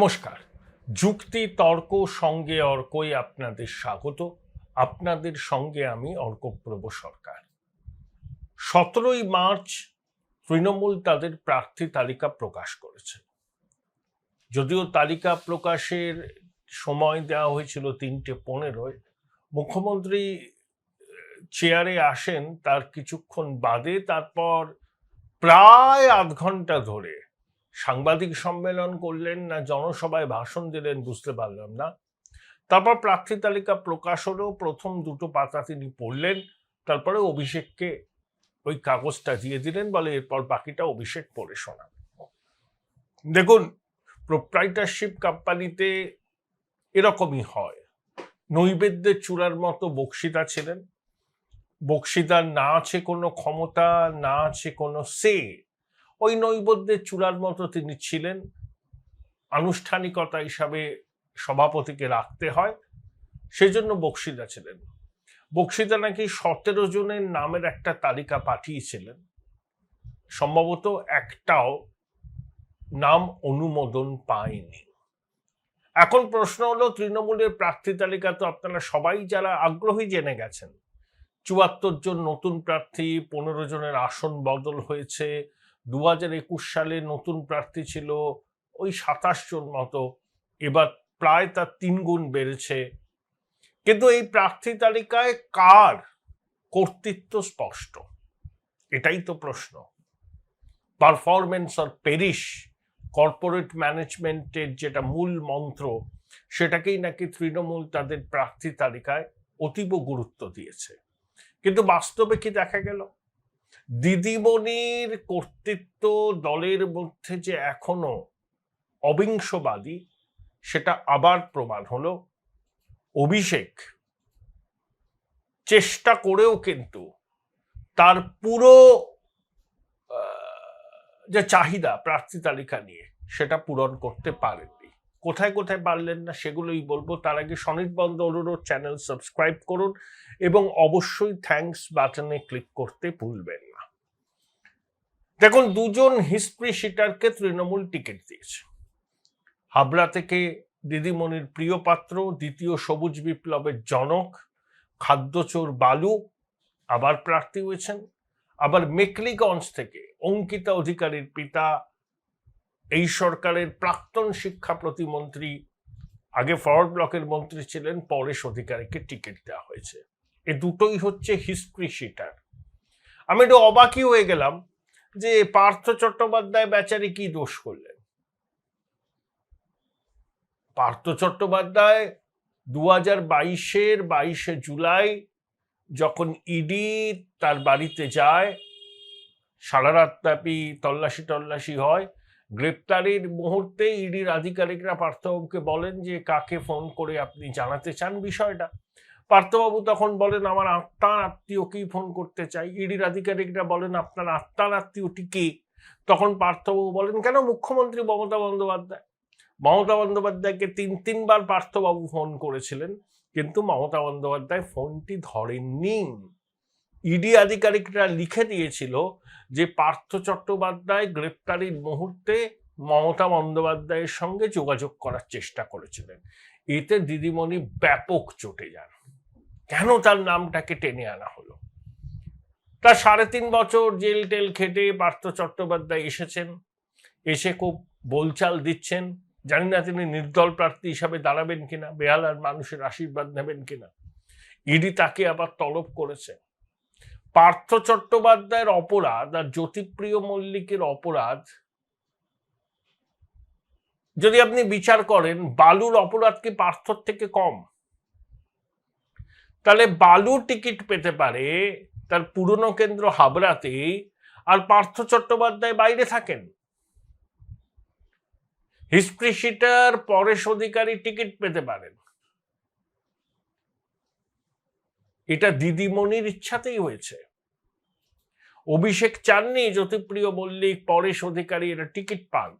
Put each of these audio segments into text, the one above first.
নমস্কার। যুক্তি তর্ক সঙ্গে অর্কই আপনাদের স্বাগত। আপনাদের সঙ্গে আমি অর্কপ্রভ সরকার। 17ই মার্চ তৃণমূল তাদের প্রার্থী তালিকা প্রকাশ করেছে। যদিও তালিকা প্রকাশের সময় দেওয়া হয়েছিল 3:15, মুখ্যমন্ত্রী চেয়ারে আসেন তার কিছুক্ষণ বাদে, তারপর প্রায় আধ ঘন্টা ধরে সাংবাদিক সম্মেলন করলেন না জনসভায় ভাষণ দিলেন বুঝতে পারলাম না। তারপর প্রার্থী তালিকা প্রকাশ হলো, প্রথম দুটো পাতা তিনি পড়লেন, তারপরে অভিষেককে ওই কাগজটা দিয়ে দিলেন, বলে এরপর বাকিটা অভিষেক পড়ে শোনান। দেখুন, প্রোপ্রাইটারশিপ কোম্পানিতে এরকমই হয়। নৈবেদ্যের চূড়ার মতো বক্সিতা ছিলেন। বক্সিতার না আছে কোনো ক্ষমতা, না আছে কোনো সে, ওই নৈবেদ্যের চূড়ার মতো তিনি ছিলেন। আনুষ্ঠানিকতা হিসাবে সভাপতিকে রাখতে হয়, সেই জন্য বক্সিতা ছিলেন। বক্সিতা নাকি 17 জনের নামের একটা তালিকা পাঠিয়েছিলেন, সম্ভবত একটাও নাম অনুমোদন পায়নি। এখন প্রশ্ন হলো, তৃণমূলের প্রার্থী তালিকা তো আপনারা সবাই যারা আগ্রহী জেনে গেছেন। 74 জন নতুন প্রার্থী, 15 জনের আসন বদল হয়েছে। 2021 সালে নতুন প্রার্থী ছিল ওই 27 জন মতো, এবার প্রায় তার 3 গুণ বেড়েছে। কিন্তু এই প্রার্থী তালিকায় কার কর্তৃত্ব স্পষ্ট, এটাই তো প্রশ্ন। পারফরমেন্স অর পেরিশ, কর্পোরেট ম্যানেজমেন্টের যেটা মূল মন্ত্র, সেটাকেই নাকি তৃণমূল তাদের প্রার্থী তালিকায় অতীব গুরুত্ব দিয়েছে। কিন্তু বাস্তবে কি দেখা গেল? দিদিমণির কর্তৃত্ব দলের মধ্যে যে এখনো অবিংশবাদী, সেটা আবার প্রমাণ হলো। অভিষেক চেষ্টা করেও কিন্তু তার পুরো যে চাহিদা প্রার্থী তালিকা নিয়ে, সেটা পূরণ করতে পারেননি। কোথায় কোথায় পারলেন না সেগুলোই বলবো। তার আগে সনির্বন্ধ অনুরোধ, চ্যানেল সাবস্ক্রাইব করুন এবং অবশ্যই থ্যাঙ্কস বাটনে ক্লিক করতে ভুলবেন না। দেখুন, 2 জন হিস্ট্রি শিটারকে তৃণমূল টিকিট দিয়েছে। হাবড়া থেকে দিদিমণির প্রিয় পাত্র, দ্বিতীয় সবুজ বিপ্লবের জনক খাদ্যচোর বালু আবার প্রার্থী হয়েছেন। আবার মেকলিগঞ্জ থেকে অঙ্কিতা অধিকারীর পিতা, এই সরকারের প্রাক্তন শিক্ষা প্রতিমন্ত্রী, আগে ফরওয়ার্ড ব্লকের মন্ত্রী ছিলেন, পরেশ অধিকারীকে টিকিট দেওয়া হয়েছে। এ দুটোই হচ্ছে হিস্ট্রি শিটার। আমি একটু অবাকই হয়ে গেলাম যে পার্থ চট্টোপাধ্যায় বেচারি কি দোষ করলেন। পার্থ চট্টোপাধ্যায় 2022-এর 22শে জুলাই যখন ইডি তার বাড়িতে যায়, সারা রাত ব্যাপী তল্লাশি হয়, গ্রেপ্তারির মুহূর্তে ইডির আধিকারিকরা পার্থবাবুকে বলেন যে কাকে ফোন করে আপনি জানাতে চান বিষয়টা। পার্থবাবু তখন বলেন আমার আত্মার আত্মীয়কেই ফোন করতে চাই। ইডির আধিকারিকরা বলেন আপনার আত্মার আত্মীয়টি কে? তখন পার্থবাবু বলেন কেন, মুখ্যমন্ত্রী মমতা বন্দ্যোপাধ্যায়। মমতা বন্দ্যোপাধ্যায়কে 3বার পার্থবাবু ফোন করেছিলেন, কিন্তু মমতা বন্দ্যোপাধ্যায় ফোনটি ধরেননি। ইডি আধিকারিকরা লিখে দিয়েছিল যে পার্থ চট্টোপাধ্যায় গ্রেপ্তারির মুহূর্তে মমতা বন্দ্যোপাধ্যায়ের সঙ্গে যোগাযোগ করার চেষ্টা করেছিলেন। এতে দিদিমণি ব্যাপক চটে যান। কেন তার নামটাকে টেনে আনা হলো? তার 3.5 বছর জেল টেল খেটে পার্থ চট্টোপাধ্যায় এসেছেন, এসে খুব বলচাল দিচ্ছেন। জানি না তিনি নির্দল প্রার্থী হিসাবে দাঁড়াবেন কিনা, বেহালার মানুষের আশীর্বাদ নেবেন কিনা। ইডি তাকে আবার তলব করেছে। পার্থ চট্টোপাধ্যায়ের অপরাধ আর জ্যোতিপ্রিয় মল্লিকের অপরাধ যদি আপনি বিচার করেন, বালুর অপরাধ কি পার্থর থেকে কম? তাহলে বালু টিকিট পেতে পারে তার পুরনো কেন্দ্র হাবড়াতে, আর পার্থ চট্টোপাধ্যায় বাইরে থাকেন। হিস্ট্রি শিটার পরেশ অধিকারী টিকিট পেতে পারেন। এটা দিদিমণির ইচ্ছাতেই হয়েছে। অভিষেক চাননি জ্যোতিপ্রিয় মল্লিক, পরেশ অধিকারী এরা টিকিট পান।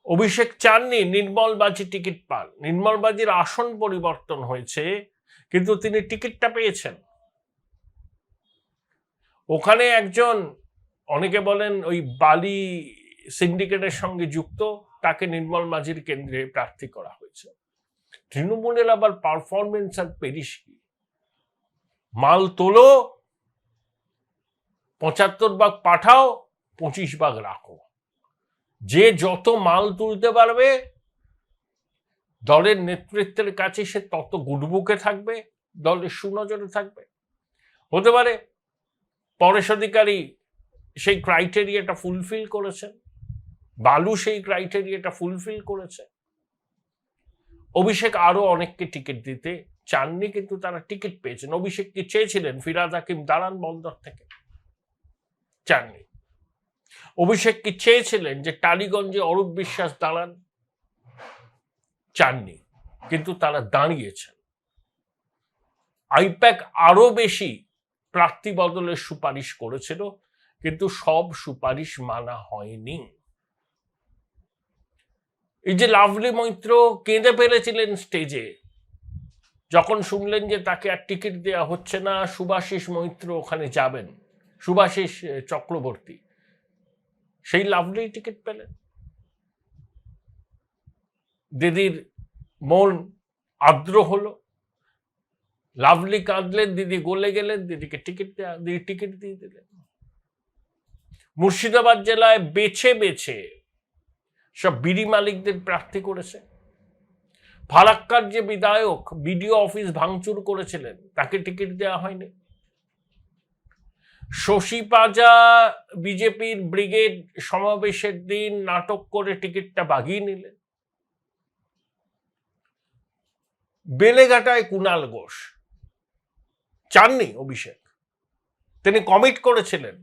অভিষেক চাননি নির্মল বাজি টিকিট পান। নির্মল বাজির আসন পরিবর্তন হয়েছে, কিন্তু তিনি টিকিটটা পেয়েছেন। ওখানে একজন, অনেকে বলেন ওই বালি সিন্ডিকেটের সঙ্গে যুক্ত, তাকে নির্মল মাঝির কেন্দ্রে প্রার্থী করা হয়েছে। তৃণমূলের আবার পারফরমেন্স আর পেরিস কি, মাল তোলো, 75 ভাগ পাঠাও, 25 ভাগ রাখো। যে যত মাল তুলতে পারবে দলের নেতৃত্বের কাছে সে তত গুডবুকে থাকবে, দলের সুনজরে থাকবে। হতে পারে পরেশ অধিকারী সেই ক্রাইটেরিয়াটা ফুলফিল করেছেন, বালু সেই ক্রাইটেরিয়াটা ফুলফিল করেছে। অভিষেক আরো অনেককে টিকিট দিতে চাননি, কিন্তু তারা টিকিট পেয়েছেন। অভিষেক কি চেয়েছিলেন ফিরাদ হাকিম দাঁড়ান বন্দর থেকে? চাননি। অভিষেক কি চেয়েছিলেন যে টালিগঞ্জে অরূপ বিশ্বাস দাঁড়ান? চাননি, কিন্তু তারা দাঁড়িয়েছেন। আইপ্যাক আরো বেশি প্রার্থী বদলের সুপারিশ করেছিল, কিন্তু সব সুপারিশ মানা হয়নি। এই যে লাভলি মৈত্র কেঁদে ফেলেছিলেন স্টেজে যখন শুনলেন যে তাকে আর টিকিট দেওয়া হচ্ছে না, সুভাষিস মৈত্র ওখানে যাবেন, সুভাষিস চক্রবর্তী, সেই লাভলি টিকিট পেলেন। দিদির মন আর্দ্র হলো, লাভলি কাঁদলেন, দিদি গলে গেলেন, দিদিকে টিকিট দিয়ে দিলেন। মুর্শিদাবাদ জেলায় বেছে বেছে সব বিড়ি মালিকদের প্রার্থী করেছে। ফারাক্কার যে বিধায়ক বিডিও অফিস ভাঙচুর করেছিলেন তাকে টিকিট দেওয়া হয়নি। শশী পাজা বিজেপির ব্রিগেড সমাবেশের দিন নাটক করে টিকিটটা বাগিয়ে নিলেন। বেলেঘাটায় কুণাল ঘোষ চাননি অভিষেক, তিনি কমিট করেছিলেন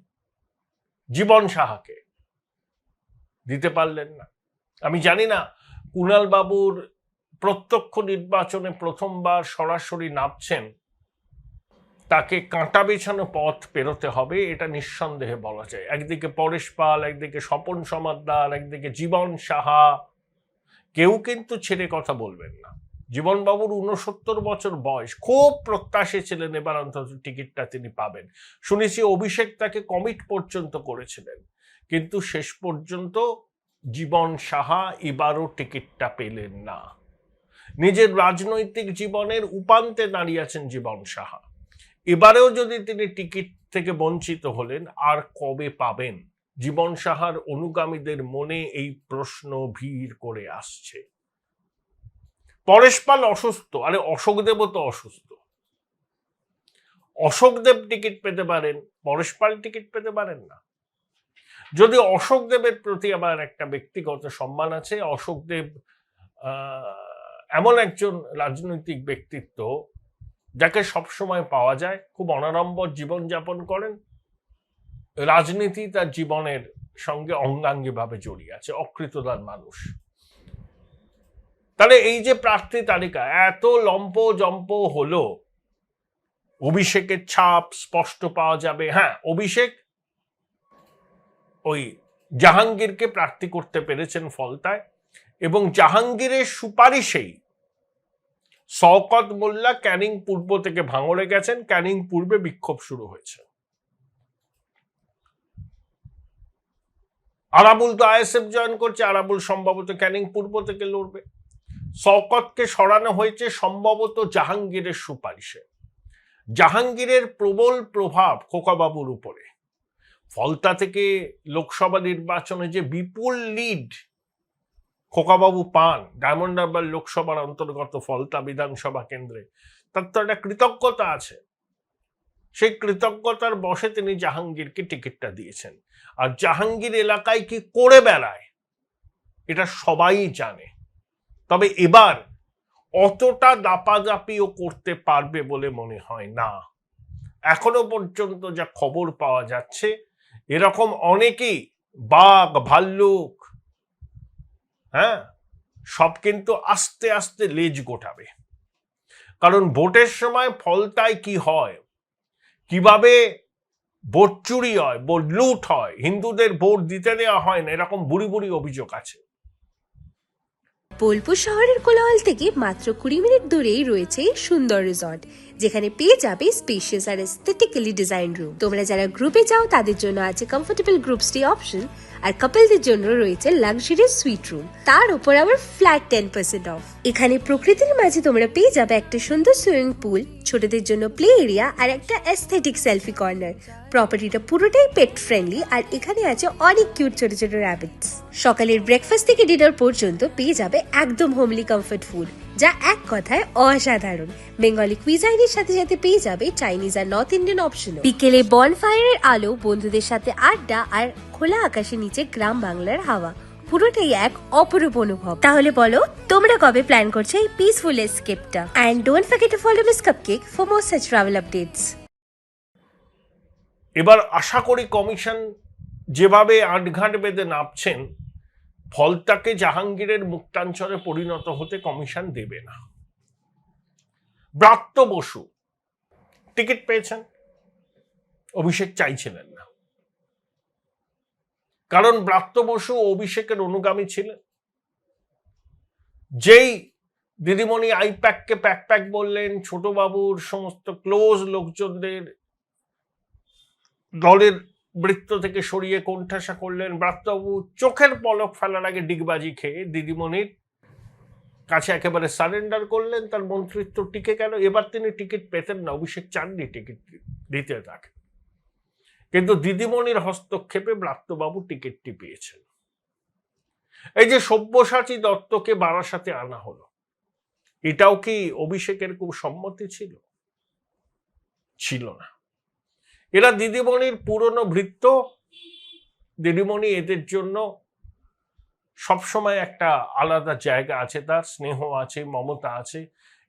জীবন সাহাকে, দিতে পারলেন না। আমি জানি না কুণাল বাবুর প্রত্যক্ষ নির্বাচনে প্রথমবার সরাসরি নামছেন, তাকে কাঁটা বেছানো পথ পেরোতে হবে, এটা নিঃসন্দেহে বলা যায়। একদিকে পরেশ পাল, একদিকে স্বপন সমাদ্দার, একদিকে জীবন সাহা, কেউ কিন্তু ছেড়ে কথা বলবেন না। জীবনবাবুর 69 বছর বয়স, খুব প্রত্যাশী ছিলেন এবার অন্তত টিকিটটা তিনি পাবেন। শুনেছি অভিষেক তাকে কমিট পর্যন্ত করেছিলেন, কিন্তু শেষ পর্যন্ত জীবন সাহা এবারও টিকিটটা পেলেন না। নিজের রাজনৈতিক জীবনের উপান্তে দাঁড়িয়ে আছেন জীবন সাহা। এবারেও যদি তিনি টিকিট থেকে বঞ্চিত হলেন, আর কবে পাবেন? জীবন সাহার অনুগামীদের মনে এই প্রশ্ন ভিড় করে আসছে। পরেশ পাল অসুস্থ, আরে অশোকদেবও তো অসুস্থ। অশোকদেব টিকিট পেতে পারেন, পরেশ পাল টিকিট পেতে পারেন না। যদি অশোকদেবের প্রতি আমার একটা ব্যক্তিগত সম্মান আছে, অশোকদেব এমন একজন রাজনৈতিক ব্যক্তিত্ব যাকে সবসময় পাওয়া যায়, খুব অনাড়ম্বর জীবনযাপন করেন, রাজনীতি তার জীবনের সঙ্গে অঙ্গাঙ্গিভাবে জড়িয়ে আছে, অকৃতদার মানুষ। তাহলে এই যে প্রার্থী তালিকা এত লম্প জম্প হলো, অভিষেকের ছাপ স্পষ্ট পাওয়া যাবে। হ্যাঁ, অভিষেক ওই জাহাঙ্গীরকে প্রার্থী করতে পেরেছেন ফলতায়, এবং জাহাঙ্গীরের সুপারিশেই শওকত মোল্লা ক্যানিং পূর্ব থেকে ভাঙড়ে গেছেন, ক্যানিং পূর্বে বিক্ষোভ শুরু হয়েছে। আরাবুল তো আইএসএফ জয়েন করছে, আরাবুল সম্ভবত ক্যানিং পূর্ব থেকে লড়বে। শওকতকে সরানো হয়েছে সম্ভবত জাহাঙ্গীরের সুপারিশে। জাহাঙ্গীরের প্রবল প্রভাব খোকাবাবুর উপরে। ফলতা থেকে লোকসভা নির্বাচনে যে বিপুল লিড খোকাবাবু পান ডায়মন্ড হারবার লোকসভার অন্তর্গত ফলতা বিধানসভা কেন্দ্রে, তার তো একটা কৃতজ্ঞতা আছে। সেই কৃতজ্ঞতার বশে তিনি জাহাঙ্গীরকে টিকিটটা দিয়েছেন। আর জাহাঙ্গীর এলাকায় কি করে বেড়ায় এটা সবাই জানে। তবে এবার অতটা দাপাদাপিও করতে পারবে বলে মনে হয় না। এখনো পর্যন্ত যা খবর পাওয়া যাচ্ছে, এরকম অনেকেই বাঘ ভাল্লুক, হ্যাঁ, সব কিন্তু আস্তে আস্তে লেজ গোটাবে। কারণ ভোটের সময় ফলতায় কি হয়, কিভাবে ভোট চুরি হয়, ভোট লুট হয়, হিন্দুদের ভোট দিতে দেওয়া হয় না, এরকম বুড়ি বুড়ি অভিযোগ আছে। বোলপুর শহরের কোলাহল থেকে মাত্র 20 মিনিট দূরেই রয়েছে সুন্দর রিসর্ট, যেখানে পেয়ে যাবে স্পেশিয়াস আর এস্থেটিক্যালি ডিজাইন রুম। তোমরা যারা গ্রুপে যাও তাদের জন্য আছে কমফোর্টেবল গ্রুপ স্টে অপশন, আর কাপলদের জন্য রয়েছে লাক্সারিয়াস সুইট রুম, তার উপর আবার ফ্ল্যাট 10% অফ। এখানে প্রকৃতির মাঝে তোমরা পেয়ে যাবে একটা সুন্দর সুইমিং পুল, ছোটদের জন্য প্লে এরিয়া আর একটা অ্যাস্থেটিক সেলফি কর্নার। প্রপার্টিটা পুরোটাই পেট ফ্রেন্ডলি আর এখানে আছে অনেক কিউট ছোট ছোট র্যাবিটস। সকালের ব্রেকফাস্ট থেকে ডিনার পর্যন্ত পেয়ে যাবে একদম হোমলি কমফর্ট ফুড, যা এক কথায় অসাধারণ। বেঙ্গলি কুইজাইনের সাথে সাথে পেয়ে যাবে চাইনিজ আর নর্থ ইন্ডিয়ান অপশন। বিকেলে বনফায়ারের আলো, বন্ধুদের সাথে আড্ডা আর খোলা আকাশের নিচে গ্রাম বাংলার হাওয়া, পুরোটাই এক অপরূপ অনুভব। তাহলে বলো তোমরা কবে প্ল্যান করছো এই পিসফুল এসকেপটা? And don't forget to follow Miss Cupcake for more such travel updates. এবার আশা করি কমিশন যেভাবে আটঘাট বেঁধে নামছেন, ফলতাকে জাহাঙ্গীরের মুক্তাঞ্চলে পরিণত হতে কমিশন দেবে না। ব্রাত্য বসু টিকিট পেয়েছেন, অভিষেক চাইছিলেন না, কারণ ব্রাত্য বসু অভিষেকের অনুগামী ছিলেন। যেই দিদিমণি আইপ্যাককে প্যাক বললেন, ছোটবাবুর সমস্ত ক্লোজ লোকজনদের দলের বৃত্ত থেকে সরিয়ে কোণঠাসা করলেন, ব্রাত্যবাবু চোখের পলক ফেলার আগে ডিগবাজি খেয়ে দিদিমণির কাছে একেবারে সারেন্ডার করলেন, তার মন্ত্রিত্ব টিকে গেল। এবার তিনি টিকিট পেতেন না, অভিষেক চাননি টিকিট দিতে তাকে, কিন্তু দিদিমণির হস্তক্ষেপে ব্রাত্যবাবু টিকিটটি পেয়েছেন। এই যে সব্যসাচী দত্তকে বারাসাতে আনা হলো, এটাও কি অভিষেকের খুব সম্মতি ছিল? ছিল না। এরা দিদিমণির পুরনো ভৃত্য, দিদিমণি এদের জন্য সবসময় একটা আলাদা জায়গা আছে, তার স্নেহ আছে, মমতা আছে।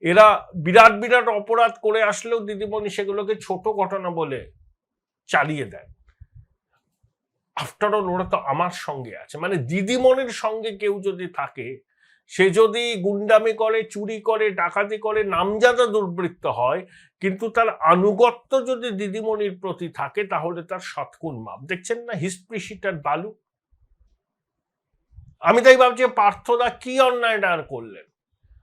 এরা বিরাট বিরাট অপরাধ করে আসলেও দিদিমণি সেগুলোকে ছোট ঘটনা বলে চালিয়ে দেয়। আফটার অল ওরা তো আমার সঙ্গে আছে, মানে দিদিমণির সঙ্গে কেউ যদি থাকে, সে যদি গুন্ডামি করে, চুরি করে, ডাকাতি করে, নামজাদা দুর্বৃত্ত হয়, কিন্তু তার আনুগত্য যদি দিদিমণির প্রতি থাকে, তাহলে তার শতগুণ মাপ। দেখছেন না হিস্ট্রিশিটার বালু? আমি তাই ভাবছি পার্থদা কি অন্যায়টা আর করলেন।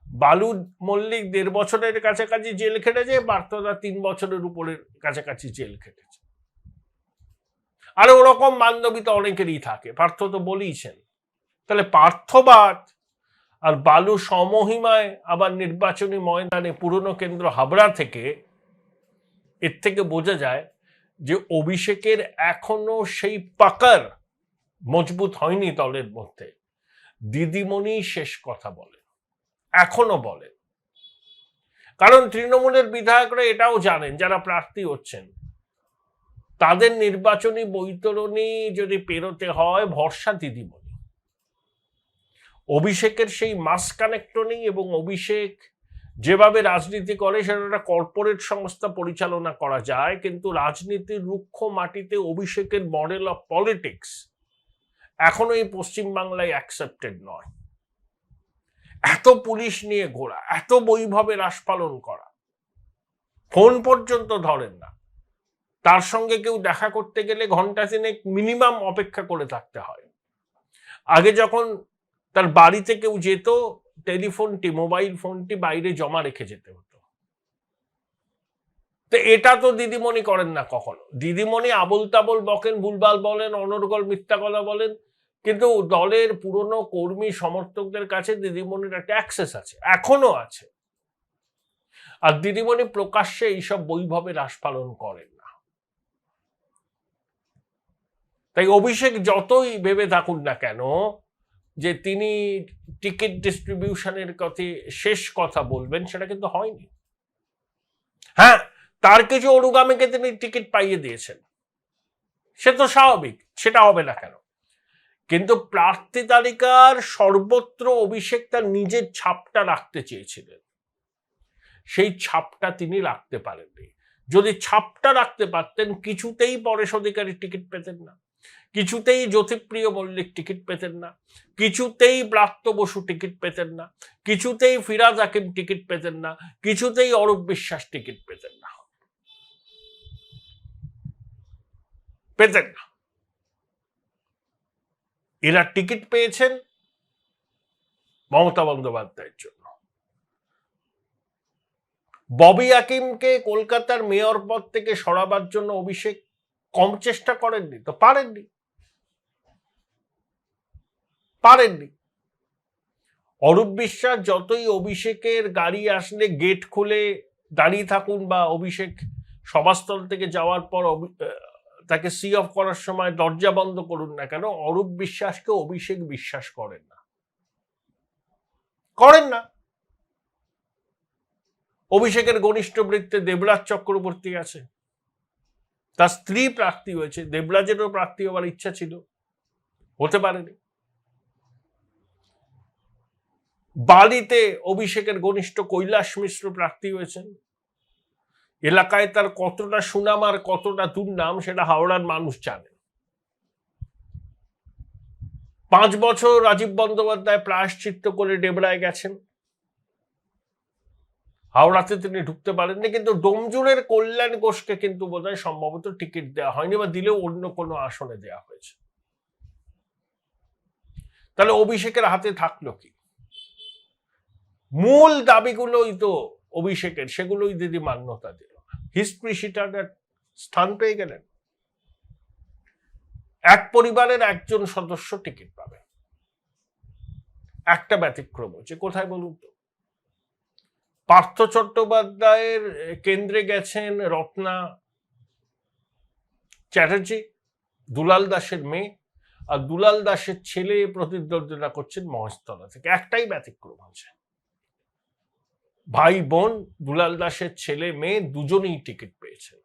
বালু মল্লিক 1.5 বছরের কাছাকাছি জেল খেটেছে, পার্থদা 3 বছরের উপরের কাছাকাছি জেল খেটেছে। আর ওরকম বান্ধবী তো অনেকেরই থাকে, পার্থ তো বলেইছেন। তাহলে পার্থবাদ আর বালু সমহিমায় আবার নির্বাচনী ময়দানে পুরনো কেন্দ্র হাবড়া থেকে, এর থেকে বোঝা যায় যে অভিষেকের এখনো সেই পাকার মজবুত হয়নি দলের মধ্যে। দিদিমণি শেষ কথা বলে, এখনো বলে, কারণ তৃণমূলের বিধায়করা এটাও জানেন, যারা প্রার্থী হচ্ছেন তাদের নির্বাচনী বৈতরণী যদি পেরোতে হয়, ভরসা দিদিমণি। অভিষেকের সেই মাস কানেক্টও নেই, এবং অভিষেক যেভাবে রাজনীতি করে সেটা একটা কর্পোরেট সংস্থা পরিচালনা করা যায়, কিন্তু রাজনীতির রুক্ষ মাটিতে অভিষেকের মডেল অফ পলিটিক্স এখনো এই পশ্চিমবাংলায় অ্যাকসেপ্টেড নয়। এত পুলিশ নিয়ে ঘোরা, এত বৈভবে রাস পালন করা, ফোন পর্যন্ত ধরেন না, তার সঙ্গে কেউ দেখা করতে গেলে ঘন্টা তিনেক মিনিমাম অপেক্ষা করে থাকতে হয়। আগে যখন তার বাড়িতে কেউ যেত, টেলিফোনটি, মোবাইল ফোনটি বাইরে জমা রেখে যেতে হতো। তো এটা তো দিদিমণি করেন না কখনো। দিদিমণি আবল তাবল বকেন, ভুলভাল বলেন, অনর্গল মিথ্যা কথা বলেন, কিন্তু দলের পুরনো কর্মী সমর্থকদের কাছে দিদিমণির একটা অ্যাক্সেস আছে, এখনো আছে। আর দিদিমণি প্রকাশ্যে এইসব বৈভবে রাস পালন করেন না। তাই অভিষেক যতই ভেবে থাকুন না কেন যে তিনি টিকিট ডিস্ট্রিবিউশনের কথা শেষ কথা বলবেন, সেটা কিন্তু হয়নি। হ্যাঁ, তার কিছু অনুগামীকে তিনি টিকিট পাইয়ে দিয়েছেন, সে তো স্বাভাবিক, সেটা হবে না কেন? কিন্তু প্রার্থী তালিকার সর্বত্র অভিষেক তার নিজের ছাপটা রাখতে চেয়েছিলেন, সেই ছাপটা তিনি রাখতে পারেননি। যদি ছাপটা রাখতে পারতেন, কিছুতেই পরেশ অধিকারী টিকিট পেতেন না, কিছুতেই জ্যোতিপ্রিয় মল্লিক টিকিট পেতেন না, কিছুতেই ব্রাত্য বসু টিকিট পেতেন না, কিছুতেই ফিরাজ হাকিম টিকিট পেতেন না, কিছুতেই অরূপ বিশ্বাস টিকিট পেতেন না, পেতেন না। এরা টিকিট পেয়েছেন মমতা বন্দ্যোপাধ্যায়ের জন্য। ববি হাকিমকে কলকাতার মেয়র পদ থেকে সরাবার জন্য অভিষেক কম চেষ্টা করেননি তো? পারেননি। পারেননি। অরূপ বিশ্বাস যতই অভিষেকের গাড়ি আসলে গেট খুলে দাঁড়িয়ে থাকুন বা অভিষেক সভাস্থল থেকে যাওয়ার পর তাকে সি অফ করার সময় দরজা বন্ধ করুন না কেন, অরূপ বিশ্বাসকে অভিষেক বিশ্বাস করেন না। অভিষেকের ঘনিষ্ঠ বৃত্তে দেবরাজ চক্রবর্তী আছে, তার স্ত্রী প্রার্থী হয়েছে, দেবরাজেরও প্রার্থী হওয়ার ইচ্ছা ছিল, হতে পারেনি। বালিতে অভিষেকের ঘনিষ্ঠ কৈলাস মিশ্র প্রার্থী হয়েছেন। এলাকায় তার কতটা সুনাম আর কতটা দুর্নাম সেটা হাওড়ার মানুষ জানে। 5 বছর রাজীব বন্দ্যোপাধ্যায় প্রায়শ্চিত্ত করে ডেবরায় গেছেন, হাওড়াতে তিনি ঢুকতে পারেননি, কিন্তু ডোমজুড়ের কল্যাণ ঘোষকে কিন্তু বোধহয় সম্ভবত টিকিট দেওয়া হয়নি, বা দিলেও অন্য কোনো আসনে দেওয়া হয়েছে। তাহলে অভিষেকের হাতে থাকলো কি? মূল দাবিগুলোই তো অভিষেকের, সেগুলোই দিদি মান্যতা দিল না। হিস্ট্রি শিটারের স্থান পেয়ে গেলেন। এক পরিবারের একজন সদস্য টিকিট পাবে, একটা ব্যতিক্রম হচ্ছে, কোথায় বলুন তো? পার্থ চট্টোপাধ্যায়ের কেন্দ্রে গেছেন রত্না চ্যাটার্জি, দুলাল দাসের মেয়ে, আর দুলাল দাসের ছেলে প্রতিদ্বন্দ্বিতা করছেন মহেশতলা থেকে। একটাই ব্যতিক্রম আছে, ভাই বোন দুলাল দাসের ছেলে মেয়ে দুজনেই টিকিট পেয়েছেন।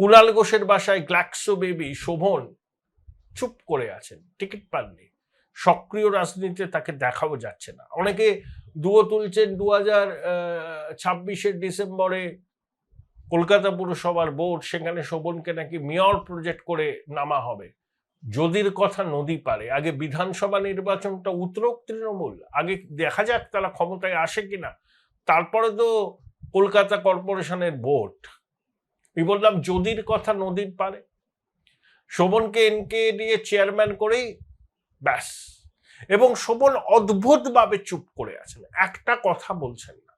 কুণাল ঘোষের বাসায় গ্ল্যাক্সো বেবি শোভন চুপ করে আছেন, টিকিট পাননি। সক্রিয় রাজনীতিতে তাকে দেখাও যাচ্ছে না। অনেকে দুয়ো তুলছেন 2026 ডিসেম্বরে কলকাতা পুরসভার ভোট, সেখানে শোভনকে নাকি মেয়র প্রজেক্ট করে নামা হবে। যদির কথা নদী পারে, আগে বিধানসভা নির্বাচনটা উতরক তৃণমূল, আগে দেখা যাক তারা ক্ষমতায় আসে কিনা, তারপরে তো কলকাতা কর্পোরেশনের ভোট। আমি বললাম যদির কথা নদীর পারে, শোভনকে এনকে দিয়ে চেয়ারম্যান করেই ব্যাস। এবং শোভন অদ্ভুতভাবে চুপ করে আছেন, একটা কথা বলছেন না।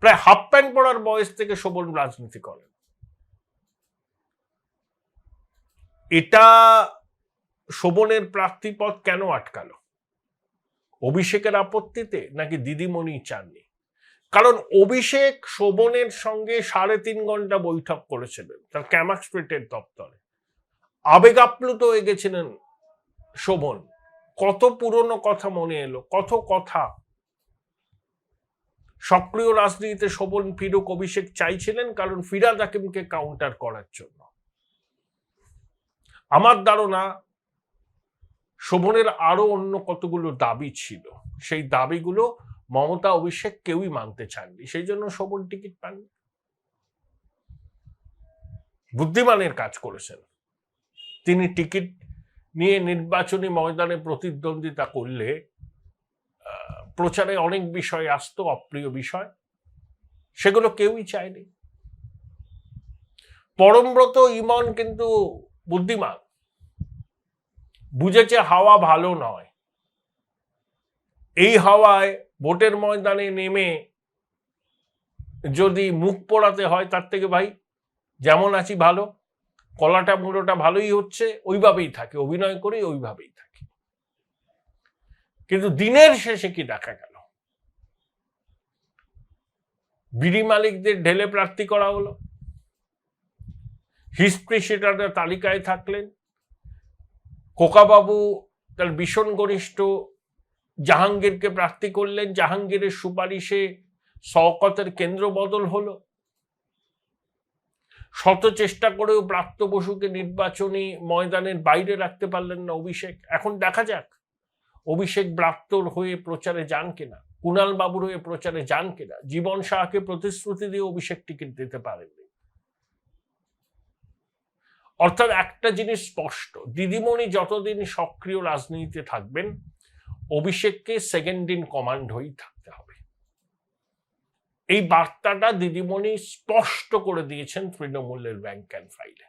প্রায় হাফ প্যান্ট পরার বয়স থেকে শোভন রাজনীতি করেন। এটা শোভনের প্রার্থীপদ কেন আটকালো? অভিষেকের আপত্তিতে, নাকি দিদিমণি চাননি? কারণ অভিষেক শোভনের সঙ্গে 3.5 ঘন্টা বৈঠক করেছিলেন তার ক্যামাক স্ট্রিটের দপ্তরে। আবেগ আপ্লুত হয়ে গেছিলেন শোভন, কত পুরনো কথা মনে এলো, কত কথা। সক্রিয় রাজনীতিতে শোভন ফিরুক অভিষেক চাইছিলেন, কারণ ফিরাদ হাকিমকে কাউন্টার করার জন্য। আমার ধারণা শোভনের আরো অন্য কতগুলো দাবি ছিল, সেই দাবিগুলো মমতা অভিষেক কেউই মানতে চাননি, সেই জন্য শোভন টিকিট পাননি। বুদ্ধিমানের কাজ করেছেন তিনি। টিকিট নিয়ে নির্বাচনী ময়দানে প্রতিদ্বন্দ্বিতা করলে প্রচারে অনেক বিষয় আসতো, অপ্রিয় বিষয়, সেগুলো কেউই চায়নি। পরমব্রত ইমন কিন্তু বুদ্ধিমান, বুঝেছে হাওয়া ভালো নয়। এই হাওয়ায় ভোটের ময়দানে নেমে যদি মুখ পোড়াতে হয়, তার থেকে ভাই যেমন আছি ভালো, কলাটা মুড়োটা ভালোই হচ্ছে, ওইভাবেই থাকে, অভিনয় করে ওইভাবেই থাকে। কিন্তু দিনের শেষে কি দেখা গেল? বিড়ি মালিকদের ঢেলে প্রার্থী করা হলো। হিস্ট্রি শিটারদের তালিকায় থাকলেন খোকাবাবু, তার ভীষণ ঘনিষ্ঠ জাহাঙ্গীরকে প্রার্থী করলেন, জাহাঙ্গীরের সুপারিশে শওকতের কেন্দ্র বদল হলো। শত চেষ্টা করেও প্রাপ্ত বসুকে নির্বাচনী ময়দানের বাইরে রাখতে পারলেন না অভিষেক। এখন দেখা যাক অভিষেক ব্রাত্যর হয়ে প্রচারে যান কিনা, কুণাল বাবুর হয়ে প্রচারে যান কিনা। জীবন শাহকে প্রতিশ্রুতি দিয়ে অভিষেক টিকিট দিতে পারেননি। অর্থাৎ একটা জিনিস স্পষ্ট, দিদিমণি যতদিন সক্রিয় রাজনীতিতে থাকবেন, অভিষেককে সেকেন্ড ইন কমান্ড হয়েই থাকতে হবে। এই বার্তাটা দিদিমণি স্পষ্ট করে দিয়েছেন তৃণমূলের ব্যাংক অ্যান্ড ফাইলে।